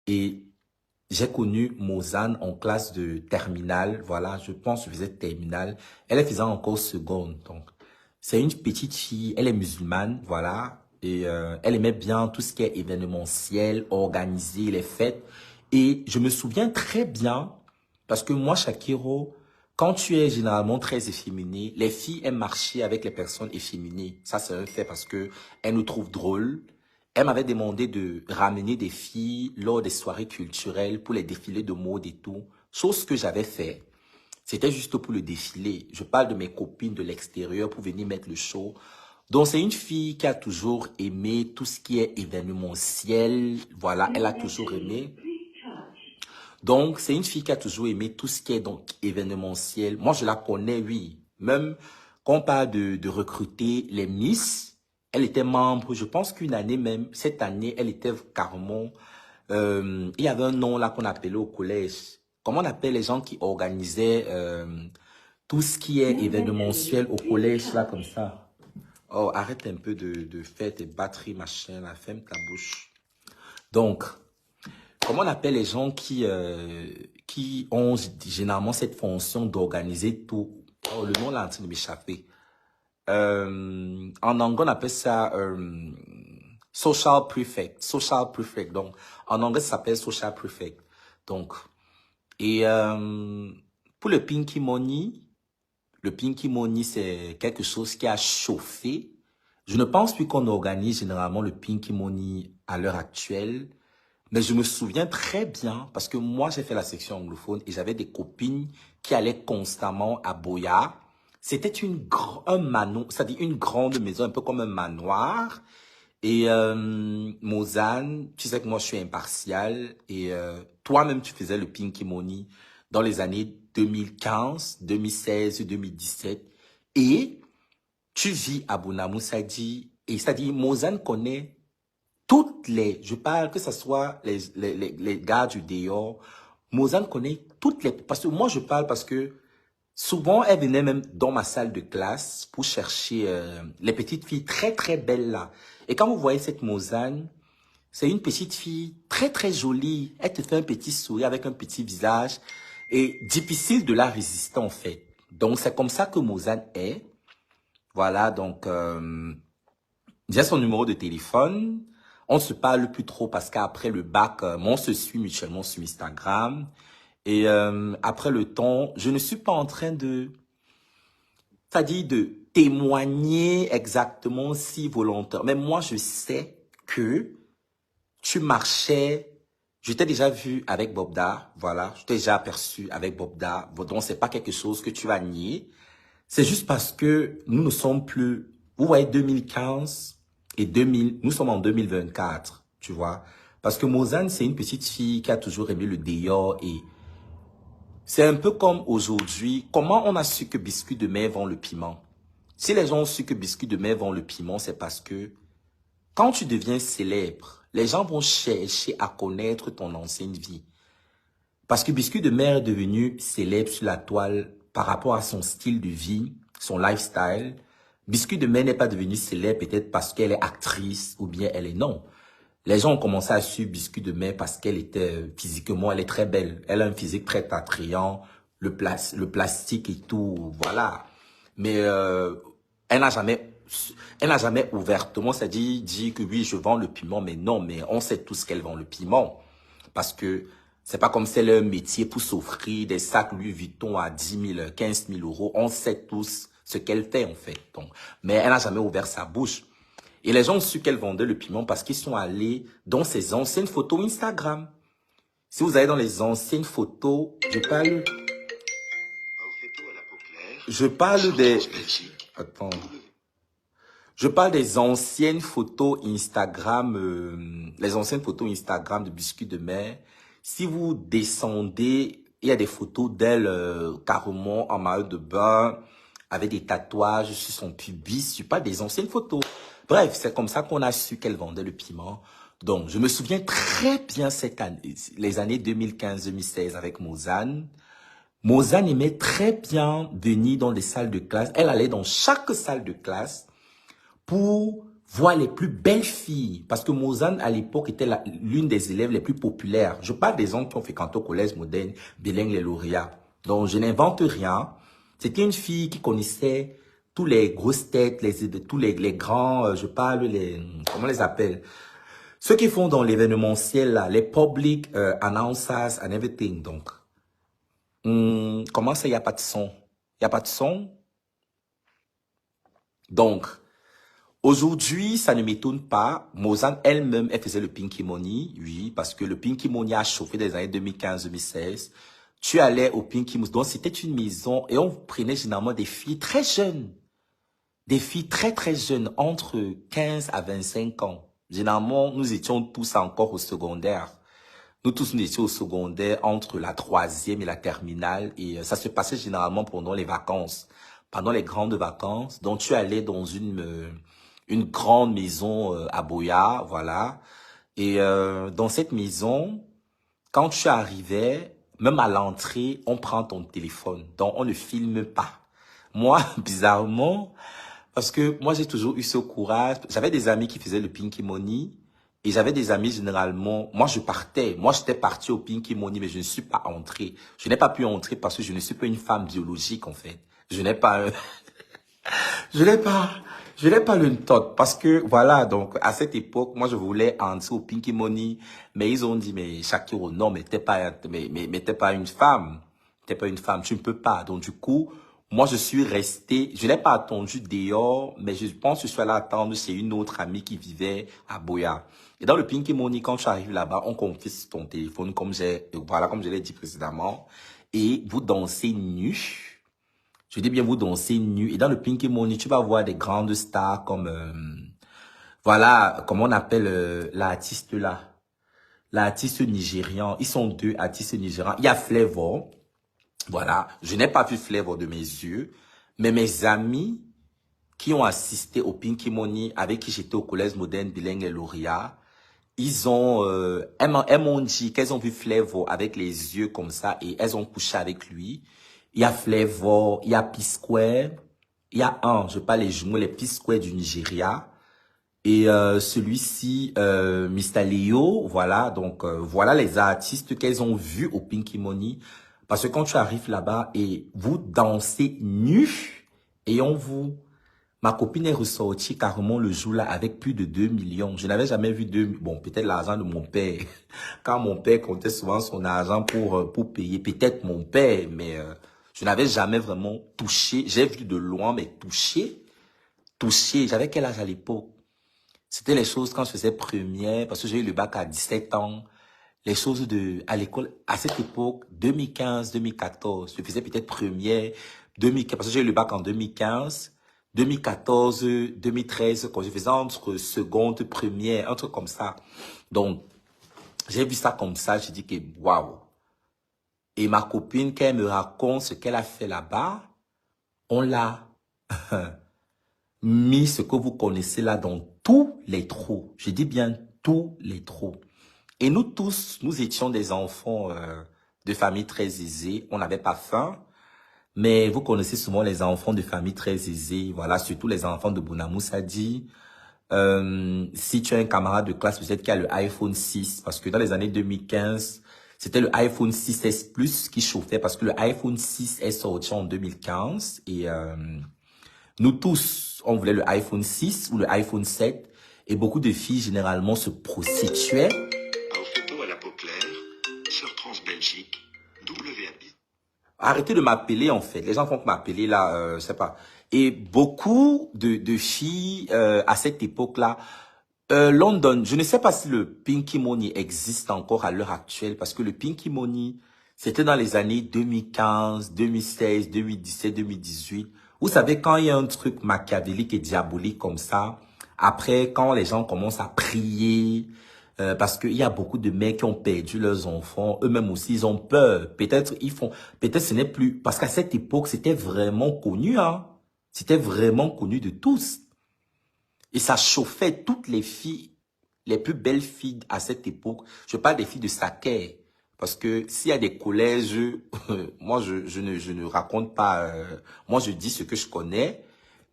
Et j'ai connu Mozane en classe de terminale. Voilà, je pense que je faisais terminale. Elle faisait encore seconde. Donc, c'est une petite fille. Elle est musulmane. Voilà. Et elle aimait bien tout ce qui est événementiel, organiser les fêtes. Et je me souviens très bien, parce que moi, Shakiro, quand tu es généralement très efféminé, les filles aiment marcher avec les personnes efféminées. Ça, c'est un fait parce que elles nous trouvent drôles. Elle m'avait demandé de ramener des filles lors des soirées culturelles pour les défilés de mode et tout. Chose que j'avais fait. C'était juste pour le défilé. Je parle de mes copines de l'extérieur pour venir mettre le show. Donc, c'est une fille qui a toujours aimé tout ce qui est événementiel. Voilà, elle a toujours aimé. Donc, c'est une fille qui a toujours aimé tout ce qui est donc événementiel. Moi, je la connais, oui. Même quand on parle de recruter les Miss, elle était membre, je pense qu'une année même, cette année, elle était carrément, il y avait un nom là qu'on appelait au collège. Comment on appelle les gens qui organisaient tout ce qui est événementiel au collège là comme ça? Oh, arrête un peu de faire tes batteries, machin, là, ferme ta bouche. Donc, comment on appelle les gens qui ont généralement cette fonction d'organiser tout? Oh, le nom là est en train de m'échapper. En anglais, on appelle ça social prefect. Social prefect. Donc, en anglais, ça s'appelle social prefect. Donc, et pour le Pinky Money, c'est quelque chose qui a chauffé. Je ne pense plus qu'on organise généralement le Pinky Money à l'heure actuelle. Mais je me souviens très bien, parce que moi, j'ai fait la section anglophone et j'avais des copines qui allaient constamment à Boya. C'était un manoir, c'est-à-dire une grande maison, un peu comme un manoir. Et Mozane, tu sais que moi, je suis impartial. Et toi-même, tu faisais le Pinky Money dans les années 2015, 2016, 2017. Et tu vis à Bonamou, ça dit, et c'est-à-dire, Mozane connaît je parle que ce soit les gars du dehors, Mozane connaît parce que moi je parle parce que souvent elle venait même dans ma salle de classe pour chercher les petites filles très très belles là. Et quand vous voyez cette Mozane, c'est une petite fille très très jolie, elle te fait un petit sourire avec un petit visage et difficile de la résister en fait. Donc c'est comme ça que Mozane est. Voilà, donc j'ai son numéro de téléphone. On ne se parle plus trop parce qu'après le bac, on se suit mutuellement sur Instagram. Et après le temps, je ne suis pas en train c'est-à-dire de témoigner exactement si volontaire. Mais moi, je sais que tu marchais, je t'ai déjà vu avec Bobda, voilà, je t'ai déjà aperçu avec Bobda. Donc, c'est pas quelque chose que tu vas nier. C'est juste parce que nous ne sommes plus, vous voyez, 2015 et 2000, nous sommes en 2024, tu vois. Parce que Mozane, c'est une petite fille qui a toujours aimé le dehors et c'est un peu comme aujourd'hui. Comment on a su que Biscuit de mer vend le piment? Si les gens ont su que Biscuit de mer vend le piment, c'est parce que quand tu deviens célèbre, les gens vont chercher à connaître ton ancienne vie. Parce que Biscuit de mer est devenu célèbre sur la toile par rapport à son style de vie, son lifestyle. Biscuit de mer n'est pas devenue célèbre peut-être parce qu'elle est actrice ou bien elle est non. Les gens ont commencé à suivre Biscuit de mer parce qu'elle était physiquement, elle est très belle. Elle a un physique très attrayant, le plastique et tout, voilà. Mais elle n'a jamais, elle n'a jamais ouvertement, c'est-à-dire dit que oui, je vends le piment, mais non, mais on sait tous qu'elle vend le piment. Parce que c'est pas comme si elle a un métier pour s'offrir des sacs Louis Vuitton à 10 000, 15 000 euros. On sait tous ce qu'elle fait, en fait. Donc, mais elle n'a jamais ouvert sa bouche. Et les gens ont su qu'elle vendait le piment parce qu'ils sont allés dans ses anciennes photos Instagram. Si vous allez dans les anciennes photos, je parle des, attends, je parle des anciennes photos Instagram, les anciennes photos Instagram de Biscuit de mer. Si vous descendez, il y a des photos d'elle carrément en maillot de bain, avec des tatouages sur son pubis. Je parle des anciennes photos. Bref, c'est comme ça qu'on a su qu'elle vendait le piment. Donc, je me souviens très bien cette année, les années 2015-2016 avec Mozane. Mozane aimait très bien venir dans les salles de classe. Elle allait dans chaque salle de classe pour voir les plus belles filles. Parce que Mozane, à l'époque, était l'une des élèves les plus populaires. Je parle des gens qui ont fréquenté au collège moderne, bilingue, les lauréats. Donc, je n'invente rien. C'était une fille qui connaissait tous les grosses têtes, tous les grands, je parle comment on les appelle? Ceux qui font dans l'événementiel, là, les public announcers and everything. Donc, comment ça, il n'y a pas de son? Il n'y a pas de son? Donc, aujourd'hui, ça ne m'étonne pas. Mozane elle-même, elle faisait le Pinky Money, oui, parce que le Pinky Money a chauffé des années 2015-2016. Tu allais au Pinky Money, donc c'était une maison et on prenait généralement des filles très jeunes. Des filles très très jeunes, entre 15 à 25 ans. Généralement, nous étions tous encore au secondaire. Nous étions au secondaire entre la troisième et la terminale et ça se passait généralement pendant les vacances, pendant les grandes vacances. Donc, tu allais dans une grande maison à Boya, voilà. Et dans cette maison, quand tu arrivais, même à l'entrée, on prend ton téléphone. Donc, on ne filme pas. Moi, bizarrement, parce que moi, j'ai toujours eu ce courage. J'avais des amis qui faisaient le Pinky Money. Et j'avais des amis généralement. Moi, je partais. Moi, j'étais parti au Pinky Money, mais je ne suis pas entré. Je n'ai pas pu entrer parce que je ne suis pas une femme biologique, en fait. Je n'ai pas... je n'ai pas... Je n'ai pas le tot parce que, voilà, donc, à cette époque, moi, je voulais entrer au Pinky Money, mais ils ont dit, mais Shakiro, non, mais t'es pas une femme. T'es pas une femme, tu ne peux pas. Donc, du coup, moi, je suis resté, je n'ai pas attendu dehors, mais je pense que je suis allé attendre chez une autre amie qui vivait à Boya. Et dans le Pinky Money, quand tu arrives là-bas, on confisque ton téléphone, comme je l'ai dit précédemment, et vous dansez nu. Je dis bien, vous dansez nu. Et dans le Pinky Money, tu vas voir des grandes stars comme, voilà, comment on appelle l'artiste là. L'artiste nigérian. Ils sont deux artistes nigérians. Il y a Flavor. Voilà. Je n'ai pas vu Flavor de mes yeux. Mais mes amis qui ont assisté au Pinky Money, avec qui j'étais au collège moderne bilingue et lauréat, elles m'ont dit qu'elles ont vu Flavor avec les yeux comme ça et elles ont couché avec lui. Il y a Flavor, il y a P-Square, il y a je parle les jumeaux, les P-Square du Nigeria. Et celui-ci, Mr. Leo, voilà, donc voilà les artistes qu'elles ont vus au Pinky Money. Parce que quand tu arrives là-bas et vous dansez nus et ma copine est ressortie carrément le jour-là avec plus de 2 millions. Je n'avais jamais vu bon, peut-être l'argent de mon père. Quand mon père comptait souvent son argent pour payer, peut-être mon père, mais je n'avais jamais vraiment touché. J'ai vu de loin, mais touché. J'avais quel âge à l'époque? C'était les choses quand je faisais première, parce que j'ai eu le bac à 17 ans. Les choses à l'école, à cette époque, 2015, 2014, je faisais peut-être première, 2015, parce que j'ai eu le bac en 2015, 2014, 2013, quand je faisais entre seconde, première, un truc comme ça. Donc, j'ai vu ça comme ça, j'ai dit que waouh. Et ma copine, quand elle me raconte ce qu'elle a fait là-bas, on l'a mis ce que vous connaissez là dans tous les trous. Je dis bien tous les trous. Et nous tous, nous étions des enfants de familles très aisées. On n'avait pas faim. Mais vous connaissez souvent les enfants de familles très aisées. Voilà, surtout les enfants de Bounamou Sadi. Si tu as un camarade de classe, peut-être qui a le iPhone 6. Parce que dans les années 2015, c'était le iPhone 6S Plus qui chauffait. Parce que le iPhone 6 est sorti en 2015. Et nous tous, on voulait le iPhone 6 ou le iPhone 7. Et beaucoup de filles, généralement, se prostituaient. Arrêtez de m'appeler, en fait. Les gens vont m'appeler là, je sais pas. Et beaucoup de filles à cette époque-là, London, je ne sais pas si le Pinky Money existe encore à l'heure actuelle, parce que le Pinky Money, c'était dans les années 2015, 2016, 2017, 2018. Vous savez, quand il y a un truc machiavélique et diabolique comme ça, après, quand les gens commencent à prier, parce qu'il y a beaucoup de mecs qui ont perdu leurs enfants, eux-mêmes aussi, ils ont peur. Peut-être ce n'est plus, parce qu'à cette époque, c'était vraiment connu, hein. C'était vraiment connu de tous. Et ça chauffait toutes les filles, les plus belles filles à cette époque. Je parle des filles de Saké. Parce que s'il y a des collèges, moi, je ne raconte pas, moi, je dis ce que je connais.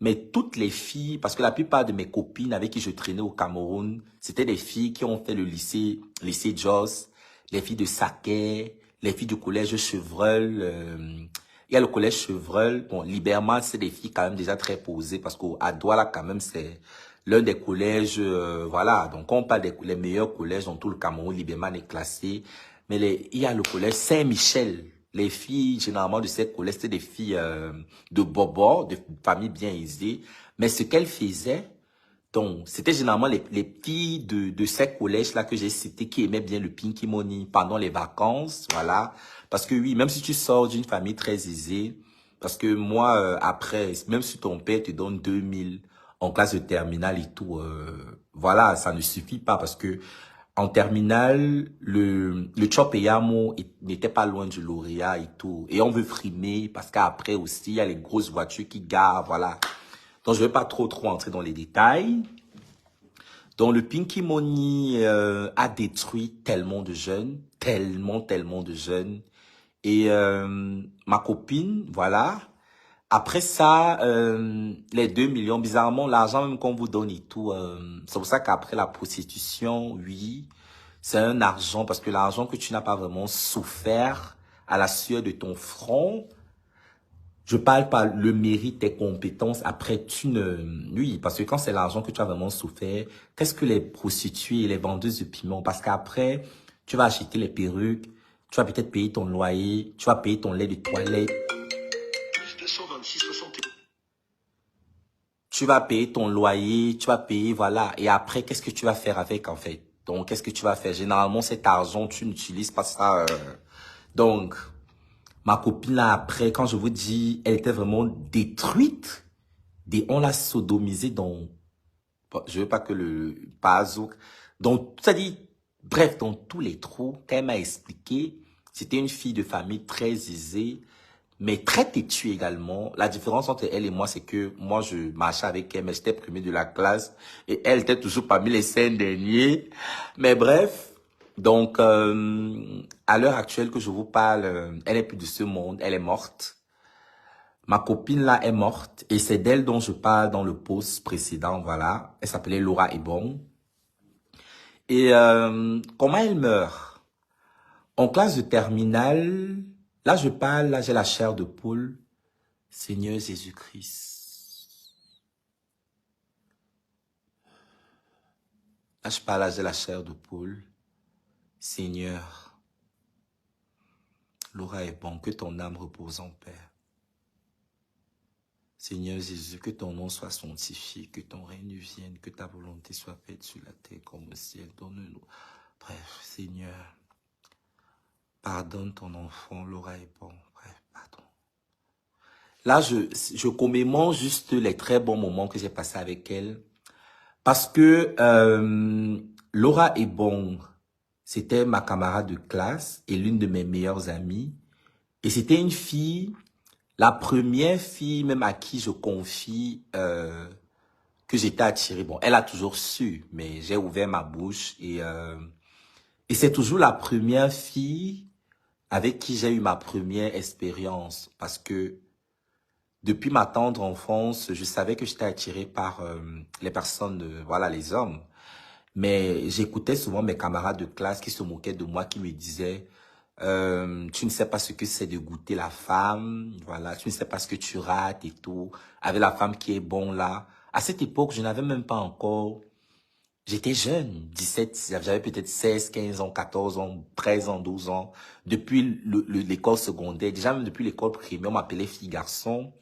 mais toutes les filles, parce que la plupart de mes copines avec qui je traînais au Cameroun, c'était des filles qui ont fait le lycée Jos, les filles de Saké, les filles du collège Chevreul. Il y a le collège Chevreul. Bon, Liberman, c'est des filles quand même déjà très posées, parce qu'à Douala, quand même, c'est l'un des collèges, voilà. Donc, on parle des les meilleurs collèges dans tout le Cameroun. Liberman est classé. Mais il y a le collège Saint-Michel. Les filles, généralement, de ces collèges, c'était des filles de bobo, de familles bien aisées. Mais ce qu'elles faisaient, donc, c'était généralement les filles de ces collèges-là que j'ai cités qui aimaient bien le Pinky Money pendant les vacances, voilà. Parce que oui, même si tu sors d'une famille très aisée, parce que moi, après, même si ton père te donne 2000 en classe de terminale et tout, voilà, ça ne suffit pas parce que en terminale, le Chopeyamo n'était pas loin du lauréat et tout. Et on veut frimer parce qu'après aussi, il y a les grosses voitures qui garent, voilà. Donc, je ne vais pas trop entrer dans les détails. Donc, le Pinky Money a détruit tellement de jeunes, tellement de jeunes. Et ma copine, voilà. Après ça, les 2 millions, bizarrement, l'argent même qu'on vous donne et tout, c'est pour ça qu'après la prostitution, oui, c'est un argent, parce que l'argent que tu n'as pas vraiment souffert à la sueur de ton front, je parle pas le mérite, tes compétences. Après, tu ne... Oui, parce que quand c'est l'argent que tu as vraiment souffert, qu'est-ce que les prostituées et les vendeuses de piment? Parce qu'après, tu vas acheter les perruques, tu vas peut-être payer ton loyer, tu vas payer ton lait de toilette. Tu vas payer ton loyer, tu vas payer, voilà. Et après, qu'est-ce que tu vas faire avec, en fait? Donc, qu'est-ce que tu vas faire? Généralement, cet argent, tu n'utilises pas ça. Donc... Ma copine là après, quand je vous dis, elle était vraiment détruite. On l'a sodomisée dans, je veux pas que le pazouk, donc ça dit, bref, dans tous les trous, quand elle m'a expliqué, c'était une fille de famille très aisée, mais très têtue également. La différence entre elle et moi, c'est que moi, je marchais avec elle, mais j'étais premier de la classe, et elle était toujours parmi les 5 derniers. Mais bref, donc, à l'heure actuelle que je vous parle, elle est plus de ce monde, elle est morte. Ma copine là est morte et c'est d'elle dont je parle dans le post précédent, voilà. Elle s'appelait Laura Ebon. Et comment elle meurt? En classe de terminale, là je parle, là j'ai la chair de poule. Seigneur Jésus-Christ. Là je parle, là j'ai la chair de poule. Seigneur, Laura Ebon, que ton âme repose en paix. Seigneur Jésus, que ton nom soit sanctifié, que ton règne vienne, que ta volonté soit faite sur la terre comme au ciel. Donne-nous. Bref, Seigneur, pardonne ton enfant, Laura est bon. Bref, pardon. Là, je commémore juste les très bons moments que j'ai passés avec elle. Parce que Laura est bon. C'était ma camarade de classe et l'une de mes meilleures amies. Et c'était une fille... La première fille même à qui je confie que j'étais attiré, bon, elle a toujours su, mais j'ai ouvert ma bouche et c'est toujours la première fille avec qui j'ai eu ma première expérience parce que depuis ma tendre enfance, je savais que j'étais attiré par les personnes, voilà, les hommes. Mais j'écoutais souvent mes camarades de classe qui se moquaient de moi, qui me disaient tu ne sais pas ce que c'est de goûter la femme, voilà, tu ne sais pas ce que tu rates et tout, avec la femme qui est bon là. À cette époque, je n'avais même pas encore, j'étais jeune, 17, j'avais peut-être 16, 15 ans, 14 ans, 13 ans, 12 ans. Depuis l'école secondaire, déjà même depuis l'école primaire, on m'appelait fille-garçon.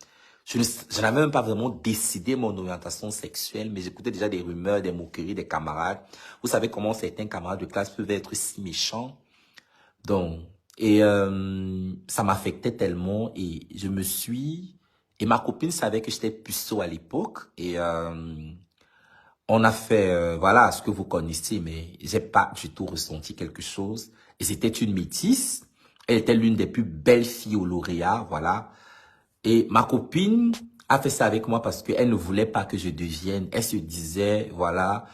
Je n'avais même pas vraiment décidé mon orientation sexuelle, mais j'écoutais déjà des rumeurs, des moqueries des camarades. Vous savez comment certains camarades de classe peuvent être si méchants. Donc, et ça m'affectait tellement et je me suis... Et ma copine savait que j'étais puceau à l'époque et on a fait, voilà, ce que vous connaissez, mais j'ai pas du tout ressenti quelque chose. Et c'était une métisse. Elle était l'une des plus belles filles au lauréat, voilà. Et ma copine a fait ça avec moi parce qu'elle ne voulait pas que je devienne. Elle se disait, voilà,